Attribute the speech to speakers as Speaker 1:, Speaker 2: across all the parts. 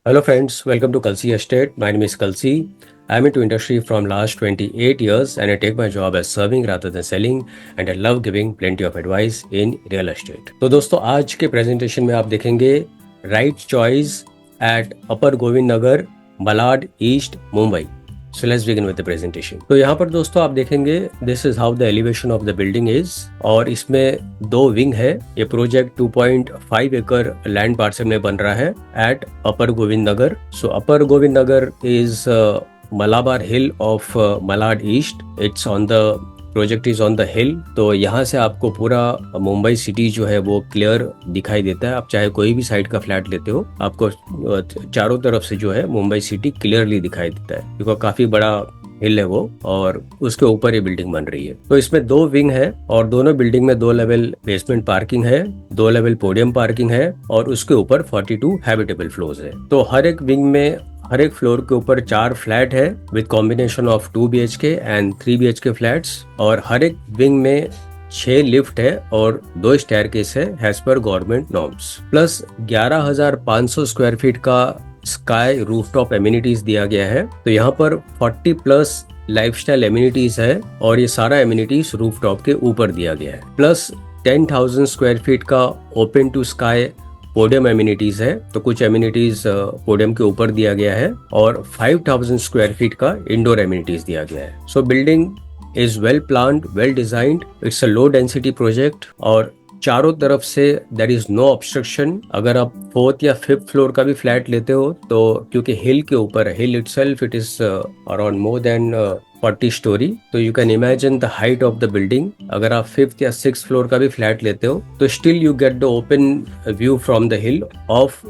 Speaker 1: Hello friends, welcome to Kalsi Estate. My name is Kalsi. I'm into industry from last 28 years and I take my job as serving rather than selling and I love giving plenty of advice in real estate. तो दोस्तों आज के presentation में आप देखेंगे right choice at upper Govind Nagar Malad east Mumbai. So let's begin with the presentation. तो यहाँ पर दोस्तों आप देखेंगे this is how the elevation of the building is और इसमें दो विंग है. ये प्रोजेक्ट 2.5 एकड़ लैंड पार्सल में बन रहा है at upper Govind Nagar. So upper Govind Nagar is Malabar hill of Malad east. It's on the project is on the हिल. तो यहाँ से आपको पूरा मुंबई सिटी जो है वो क्लियर दिखाई देता है. आप चाहे कोई भी साइड का फ्लैट लेते हो आपको चारों तरफ से जो है मुंबई सिटी क्लियरली दिखाई देता है क्योंकि काफी बड़ा हिल है वो और उसके ऊपर ये बिल्डिंग बन रही है. तो इसमें दो विंग है और दोनों बिल्डिंग में 2 लेवल बेसमेंट पार्किंग है, 2 लेवल पोडियम पार्किंग है और उसके ऊपर 42 हैबिटेबल फ्लोर्स है. तो हर एक विंग में हर एक फ्लोर के ऊपर 4 फ्लैट है with combination of 2 BHK and 3 BHK flats और हर एक विंग में 6 लिफ्ट है और 2 स्टेयरकेस है एज पर government norms. Plus 11,500 square feet का स्काई रूफटॉप एमिनिटीज दिया गया है. तो यहाँ पर 40 प्लस लाइफस्टाइल एमिनिटीज है और ये सारा एमिनिटीज रूफटॉप के ऊपर दिया गया है. प्लस 10,000 स्क्वायर फीट का open to sky podium amenities है. तो कुछ एमिनिटीज पोडियम के ऊपर दिया गया है और 5,000 स्क्वायर फीट का इंडोर एमिनिटीज दिया गया है. सो building is well planned, well designed. It's a low density project और चारों तरफ से देयर इज नो ऑब्स्ट्रक्शन. अगर आप 4th या 5th फ्लोर का भी फ्लैट लेते हो तो क्योंकि हिल के ऊपर hill itself it is around more than 40 storey. तो you can imagine the height of the building. अगर आप 5th या 6th फ्लोर का भी फ्लैट लेते हो तो still you get the open view from the hill of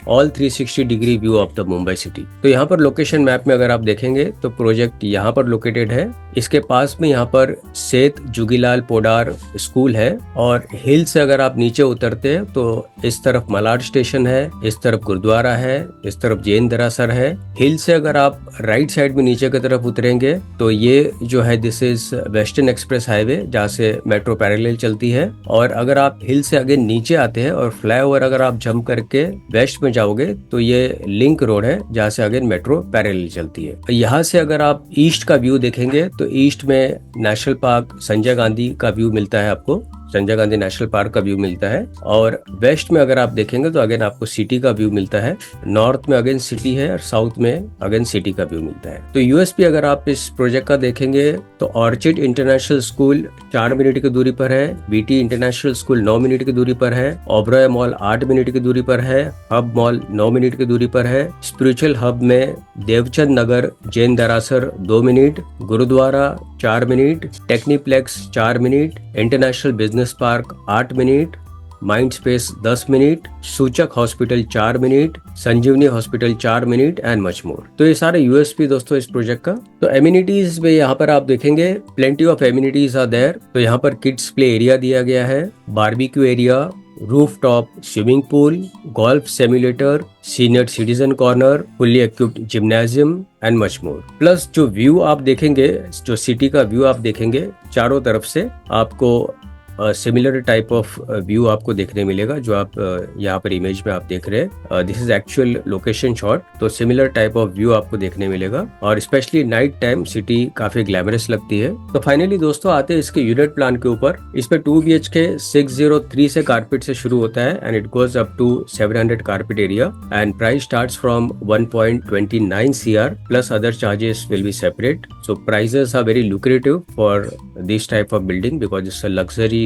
Speaker 1: all 360 degree view of the Mumbai city. तो यहाँ पर लोकेशन मैप में अगर आप देखेंगे तो प्रोजेक्ट यहाँ पर लोकेटेड है. इसके पास में यहाँ पर सेठ जुगीलाल पोडार स्कूल है और हिल से अगर आप नीचे उतरते हैं तो इस तरफ मलाड स्टेशन है, इस तरफ गुरुद्वारा है, इस तरफ जैन दरासर है. हिल से अगर आप राइट साइड में नीचे की तरफ उतरेंगे तो ये जो है this is western express highway जहाँ से मेट्रो पैरेलल चलती है. और अगर आप हिल से अगेन नीचे आते हैं और फ्लाईओवर अगर आप जंप करके वेस्ट में जाओगे तो ये लिंक रोड है जहाँ से अगेन मेट्रो पैरेलल चलती है. यहाँ से अगर आप ईस्ट का व्यू देखेंगे तो ईस्ट में नेशनल पार्क संजय गांधी का व्यू मिलता है. आपको संजय गांधी नेशनल पार्क का व्यू मिलता है और वेस्ट में अगर आप देखेंगे तो अगेन आपको सिटी का व्यू मिलता है. नॉर्थ में अगेन सिटी है और साउथ में अगेन सिटी का व्यू मिलता है. तो यूएसपी अगर आप इस प्रोजेक्ट का देखेंगे तो ऑर्चिड इंटरनेशनल स्कूल 4 मिनट की दूरी पर है, बीटी इंटरनेशनल स्कूल 9 मिनट की दूरी पर है, ओबरॉय मॉल 8 मिनट की दूरी पर है, हब मॉल 9 मिनट की दूरी पर है, स्पिरिचुअल हब में Devchand Nagar Jain Derasar 2 minute, gurudwara 4 minute, Techniplex 4 minute, international business park 8 minute, Mind Space 10 minute, Suchak hospital 4 minute, Sanjeevani hospital 4 minute and much more. तो ये सारे यूएसपी दोस्तों इस प्रोजेक्ट का. तो एमिनिटीज में यहाँ पर आप देखेंगे plenty of amenities are there. तो यहाँ पर किड्स प्ले एरिया दिया गया है, barbecue area, rooftop swimming pool, golf simulator, senior citizen corner, fully equipped gymnasium and much more. Plus जो व्यू आप देखेंगे, जो सिटी का व्यू आप देखेंगे चारों तरफ से आपको सिमिलर टाइप ऑफ व्यू आपको देखने मिलेगा जो आप यहाँ पर इमेज में आप देख रहे हैं. This is actual location shot. तो सिमिलर टाइप ऑफ व्यू आपको देखने मिलेगा और स्पेशली नाइट टाइम सिटी काफी ग्लैमरस लगती है. तो फाइनली दोस्तों आते हैं इसके यूनिट प्लान के ऊपर. इसमें 2 BHK 603 से कारपेट से शुरू होता है and it goes up to 700 carpet area and price starts from 1.29 CR plus other charges will be separate. So prices are very lucrative for this type of building because it's a luxury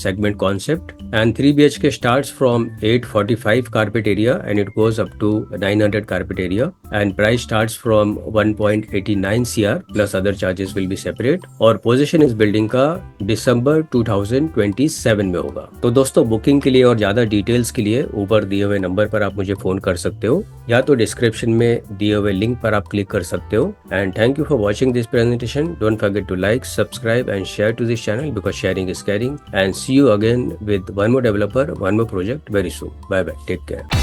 Speaker 1: segment concept. And 3 BHK starts from 845 carpet area and it goes up to 900 carpet area and price starts from 1.89 CR plus other charges will be separate. और position इस building का दिसंबर 2027 में होगा. तो दोस्तों booking के लिए और ज्यादा डिटेल्स के लिए ऊपर दिए हुए नंबर पर आप मुझे फोन कर सकते हो या तो डिस्क्रिप्शन में दिए हुए लिंक पर आप क्लिक कर सकते हो. And thank you for watching this presentation. Don't forget to like, subscribe and share to this channel because sharing is caring. And see you again with one more developer, one more project very soon. Bye bye. Take care.